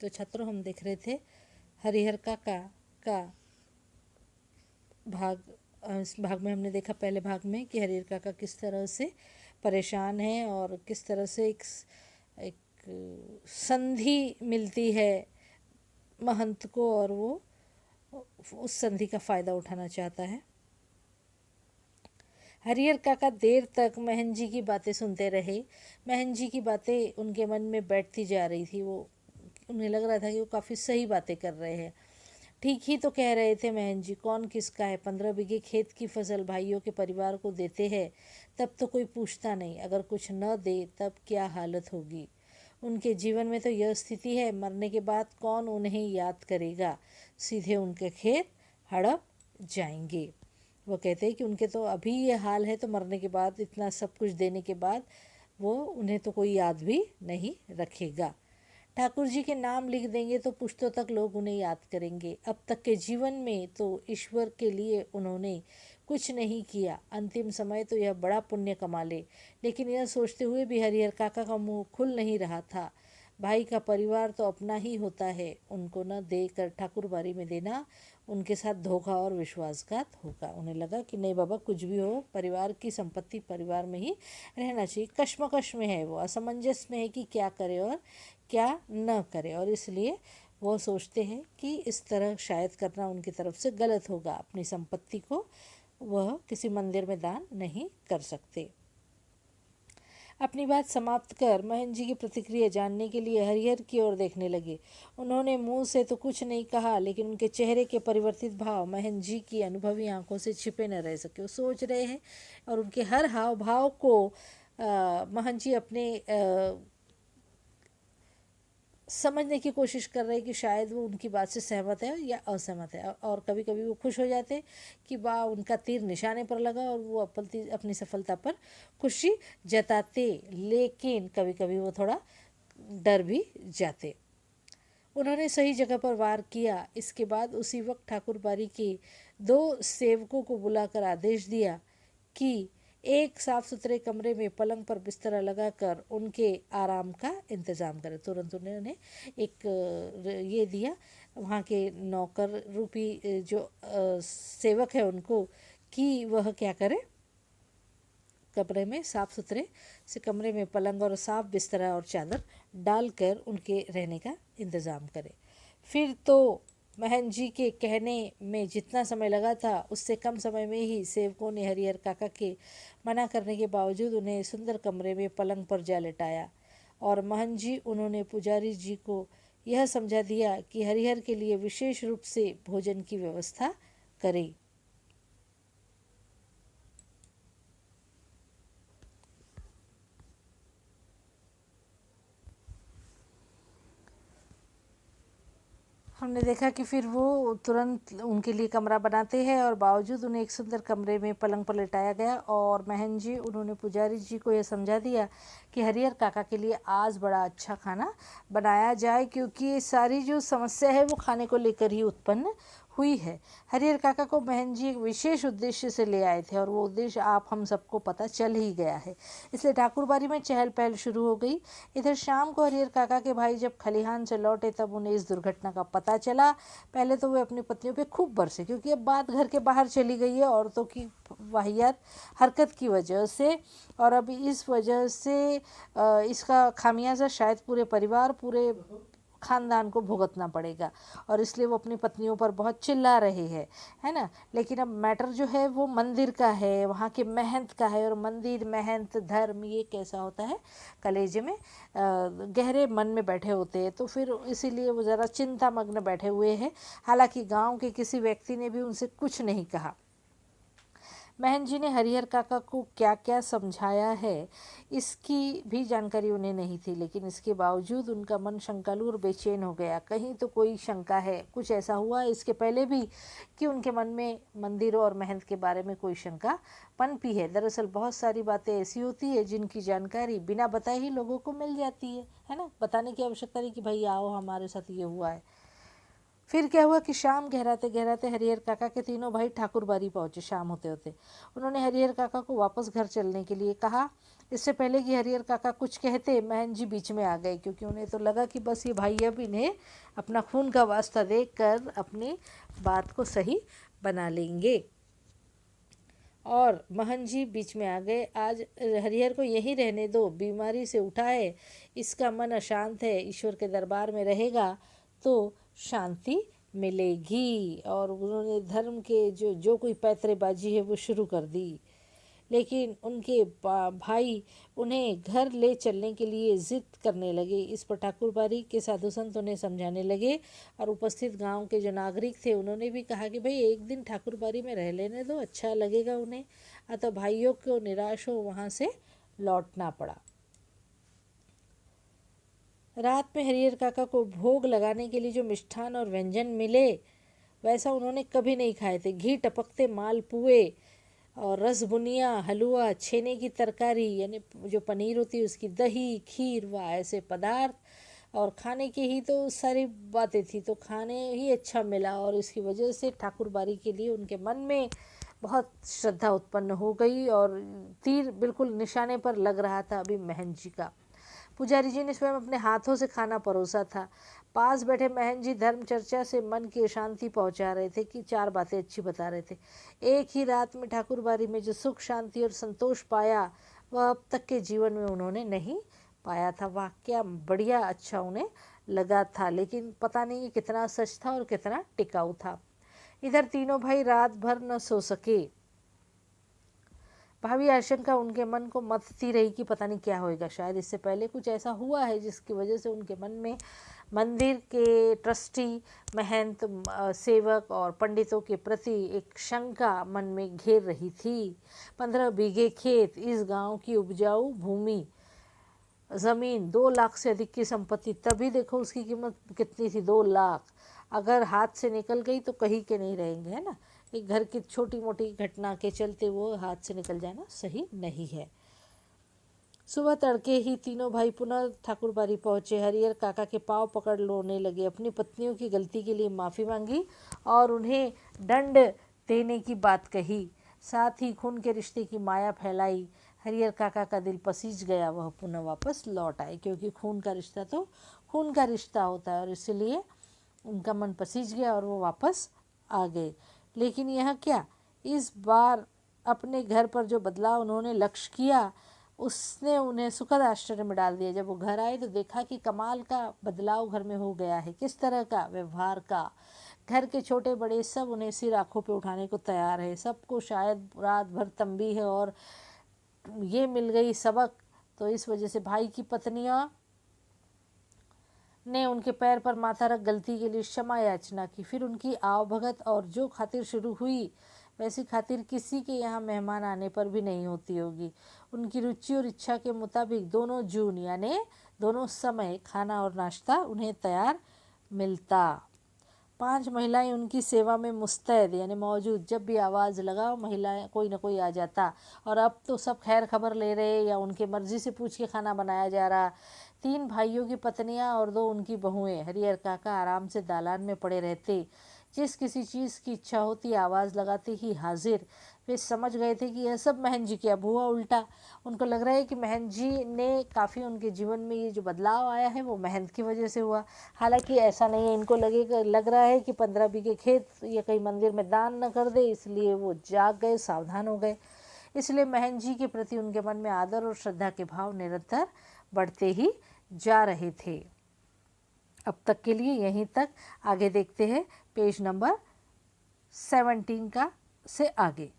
तो छात्रों हम देख रहे थे हरिहर काका का भाग। इस भाग में हमने देखा पहले भाग में कि हरिहर काका किस तरह से परेशान है और किस तरह से एक संधि मिलती है महंत को और वो उस संधि का फ़ायदा उठाना चाहता है। हरिहर काका देर तक महन जी की बातें सुनते रहे। महन जी की बातें उनके मन में बैठती जा रही थी। वो उन्हें लग रहा था कि वो काफ़ी सही बातें कर रहे हैं। ठीक ही तो कह रहे थे महन जी, कौन किसका है, 15 बीघे खेत की फसल भाइयों के परिवार को देते हैं तब तो कोई पूछता नहीं, अगर कुछ न दे तब क्या हालत होगी। उनके जीवन में तो यह स्थिति है, मरने के बाद कौन उन्हें याद करेगा, सीधे उनके खेत हड़प जाएंगे। वो कहते हैं कि उनके तो अभी ये हाल है, तो मरने के बाद इतना सब कुछ देने के बाद वो उन्हें तो कोई याद भी नहीं रखेगा। ठाकुर जी के नाम लिख देंगे तो पुश्तों तक लोग उन्हें याद करेंगे। अब तक के जीवन में तो ईश्वर के लिए उन्होंने कुछ नहीं किया, अंतिम समय तो यह बड़ा पुण्य कमा ले। लेकिन यह सोचते हुए भी हरिहर काका का मुंह खुल नहीं रहा था। भाई का परिवार तो अपना ही होता है, उनको न देकर ठाकुर बारी में देना उनके साथ धोखा और विश्वासघात होगा। उन्हें लगा कि नहीं बाबा, कुछ भी हो परिवार की संपत्ति परिवार में ही रहना चाहिए। कश्मकश में है, वो असमंजस में है कि क्या करे और क्या न करे, और इसलिए वो सोचते हैं कि इस तरह शायद करना उनकी तरफ से गलत होगा। अपनी संपत्ति को वह किसी मंदिर में दान नहीं कर सकते। अपनी बात समाप्त कर महन जी की प्रतिक्रिया जानने के लिए हरिहर की ओर देखने लगे। उन्होंने मुंह से तो कुछ नहीं कहा, लेकिन उनके चेहरे के परिवर्तित भाव महन जी की अनुभवी आंखों से छिपे न रह सके। वो सोच रहे हैं और उनके हर हाव भाव को महन जी अपने समझने की कोशिश कर रहे हैं कि शायद वो उनकी बात से सहमत है या असहमत है। और कभी कभी वो खुश हो जाते कि वाह, उनका तीर निशाने पर लगा और वो अपनी सफलता पर खुशी जताते, लेकिन कभी कभी वो थोड़ा डर भी जाते। उन्होंने सही जगह पर वार किया। इसके बाद उसी वक्त ठाकुर बारी के 2 सेवकों को बुलाकर आदेश दिया कि एक साफ सुथरे कमरे में पलंग पर बिस्तरा लगाकर उनके आराम का इंतज़ाम करें। तुरंत उन्होंने एक ये दिया वहाँ के नौकर रूपी जो सेवक है उनको, कि वह क्या करे, कमरे में साफ सुथरे से कमरे में पलंग और साफ बिस्तरा और चादर डालकर उनके रहने का इंतज़ाम करे। फिर तो महन जी के कहने में जितना समय लगा था उससे कम समय में ही सेवकों ने हरिहर काका के मना करने के बावजूद उन्हें सुंदर कमरे में पलंग पर जा लेटाया। और महन जी उन्होंने पुजारी जी को यह समझा दिया कि हरिहर के लिए विशेष रूप से भोजन की व्यवस्था करें। हमने देखा कि फिर वो तुरंत उनके लिए कमरा बनाते हैं और बावजूद उन्हें एक सुंदर कमरे में पलंग पर लेटाया गया। और महन जी उन्होंने पुजारी जी को यह समझा दिया कि हरिहर काका के लिए आज बड़ा अच्छा खाना बनाया जाए, क्योंकि ये सारी जो समस्या है वो खाने को लेकर ही उत्पन्न हुई है। हरिहर काका को महन जी एक विशेष उद्देश्य से ले आए थे और वो उद्देश्य आप हम सबको पता चल ही गया है, इसलिए ठाकुरबाड़ी में चहल पहल शुरू हो गई। इधर शाम को हरिहर काका के भाई जब खलिहान से लौटे तब उन्हें इस दुर्घटना का पता चला। पहले तो वे अपनी पत्नियों पे खूब बरसे, क्योंकि अब बात घर के बाहर चली गई है औरतों की वाहियात हरकत की वजह से, और अब इस वजह से इसका खामियाजा शायद पूरे परिवार पूरे ख़ानदान को भुगतना पड़ेगा, और इसलिए वो अपनी पत्नियों पर बहुत चिल्ला रहे हैं, है ना। लेकिन अब मैटर जो है वो मंदिर का है, वहाँ के महंत का है, और मंदिर महंत धर्म ये कैसा होता है, कलेजे में गहरे मन में बैठे होते हैं, तो फिर इसीलिए वो ज़रा चिंता मग्न बैठे हुए हैं। हालांकि गांव के किसी व्यक्ति ने भी उनसे कुछ नहीं कहा। महन जी ने हरिहर काका को क्या क्या समझाया है इसकी भी जानकारी उन्हें नहीं थी, लेकिन इसके बावजूद उनका मन शंकालु और बेचैन हो गया। कहीं तो कोई शंका है, कुछ ऐसा हुआ इसके पहले भी कि उनके मन में मंदिरों और महंत के बारे में कोई शंका पनपी है। दरअसल बहुत सारी बातें ऐसी होती है जिनकी जानकारी बिना बताए ही लोगों को मिल जाती है ना। बताने की आवश्यकता नहीं कि भाई आओ हमारे साथ ये हुआ है। फिर क्या हुआ कि शाम गहराते गहराते हरिहर काका के तीनों भाई ठाकुरबाड़ी पहुंचे। शाम होते होते उन्होंने हरिहर काका को वापस घर चलने के लिए कहा। इससे पहले कि हरिहर काका कुछ कहते, महन जी बीच में आ गए, क्योंकि उन्हें तो लगा कि बस ये भाई अब इन्हें अपना खून का वास्ता देकर अपनी बात को सही बना लेंगे। और महन जी बीच में आ गए, आज हरिहर को यहीं रहने दो, बीमारी से उठा है, इसका मन अशांत है, ईश्वर के दरबार में रहेगा तो शांति मिलेगी। और उन्होंने धर्म के जो कोई पैतरेबाजी है वो शुरू कर दी। लेकिन उनके भाई उन्हें घर ले चलने के लिए जिद करने लगे। इस पर ठाकुरबाड़ी के साधु संत उन्हें समझाने लगे और उपस्थित गांव के जो नागरिक थे उन्होंने भी कहा कि भाई एक दिन ठाकुरबाड़ी में रह लेने दो, अच्छा लगेगा उन्हें। अतः भाइयों को निराश हो वहाँ से लौटना पड़ा। रात में हरिहर काका को भोग लगाने के लिए जो मिष्ठान और व्यंजन मिले वैसा उन्होंने कभी नहीं खाए थे। घी टपकते मालपुए और रस बुनिया, हलवा, छेने की तरकारी यानी जो पनीर होती है उसकी, दही, खीर, व ऐसे पदार्थ। और खाने की ही तो सारी बातें थी, तो खाने ही अच्छा मिला और इसकी वजह से ठाकुरबाड़ी के लिए उनके मन में बहुत श्रद्धा उत्पन्न हो गई और तीर बिल्कुल निशाने पर लग रहा था अभी महन जी का। पुजारी जी ने स्वयं अपने हाथों से खाना परोसा था। पास बैठे महन जी धर्म चर्चा से मन की शांति पहुंचा रहे थे कि 4 बातें अच्छी बता रहे थे। एक ही रात में ठाकुरबाड़ी में जो सुख, शांति और संतोष पाया वह अब तक के जीवन में उन्होंने नहीं पाया था। वाह, क्या बढ़िया अच्छा उन्हें लगा था, लेकिन पता नहीं कितना सच था और कितना टिकाऊ था। इधर तीनों भाई रात भर न सो सके। भावी आशंका उनके मन को मथती रही कि पता नहीं क्या होएगा। शायद इससे पहले कुछ ऐसा हुआ है जिसकी वजह से उनके मन में मंदिर के ट्रस्टी, महंत, सेवक और पंडितों के प्रति एक शंका मन में घेर रही थी। 15 बीघे खेत, इस गांव की उपजाऊ भूमि, ज़मीन, 2 लाख से अधिक की संपत्ति। तभी देखो उसकी कीमत कितनी थी, 2 लाख। अगर हाथ से निकल गई तो कहीं के नहीं रहेंगे, है ना। एक घर की छोटी मोटी घटना के चलते वो हाथ से निकल जाना सही नहीं है। सुबह तड़के ही तीनों भाई पुनः ठाकुरबाड़ी पहुंचे। हरिहर काका के पांव पकड़ रोने लगे, अपनी पत्नियों की गलती के लिए माफ़ी मांगी और उन्हें दंड देने की बात कही। साथ ही खून के रिश्ते की माया फैलाई। हरिहर काका का दिल पसीज गया, वह पुनः वापस लौट आए, क्योंकि खून का रिश्ता तो खून का रिश्ता होता है और इसलिए उनका मन पसीज गया और वो वापस आ गए। लेकिन यह क्या, इस बार अपने घर पर जो बदलाव उन्होंने लक्ष्य किया उसने उन्हें सुखद आश्चर्य में डाल दिया। जब वो घर आए तो देखा कि कमाल का बदलाव घर में हो गया है। किस तरह का? व्यवहार का। घर के छोटे बड़े सब उन्हें सिर आंखों पे उठाने को तैयार है। सबको शायद रात भर तंबी है और ये मिल गई सबक, तो इस वजह से भाई की पत्नियां ने उनके पैर पर माथा रख गलती के लिए क्षमा याचना की। फिर उनकी आवभगत और जो खातिर शुरू हुई वैसी खातिर किसी के यहाँ मेहमान आने पर भी नहीं होती होगी। उनकी रुचि और इच्छा के मुताबिक दोनों जून यानी दोनों समय खाना और नाश्ता उन्हें तैयार मिलता। 5 महिलाएं उनकी सेवा में मुस्तैद यानी मौजूद। जब भी आवाज़ लगाओ महिलाएं कोई ना कोई आ जाता। और अब तो सब खैर खबर ले रहे या उनके मर्जी से पूछ के खाना बनाया जा रहा। 3 भाइयों की पत्नियां और 2 उनकी बहुएं। हरिहर काका आराम से दालान में पड़े रहते। जिस किसी चीज़ की इच्छा होती आवाज़ लगाते ही हाजिर। वे समझ गए थे कि यह सब महन जी क्या हुआ उल्टा। उनको लग रहा है कि महन जी ने काफ़ी उनके जीवन में ये जो बदलाव आया है वो महंत की वजह से हुआ। हालांकि ऐसा नहीं है, इनको लग रहा है कि 15 बीघे खेत या कहीं मंदिर में दान न कर दे, इसलिए वो जाग गए, सावधान हो गए। इसलिए महन जी के प्रति उनके मन में आदर और श्रद्धा के भाव निरंतर बढ़ते ही जा रहे थे। अब तक के लिए यहीं तक। आगे देखते हैं पेज नंबर 17 का से आगे।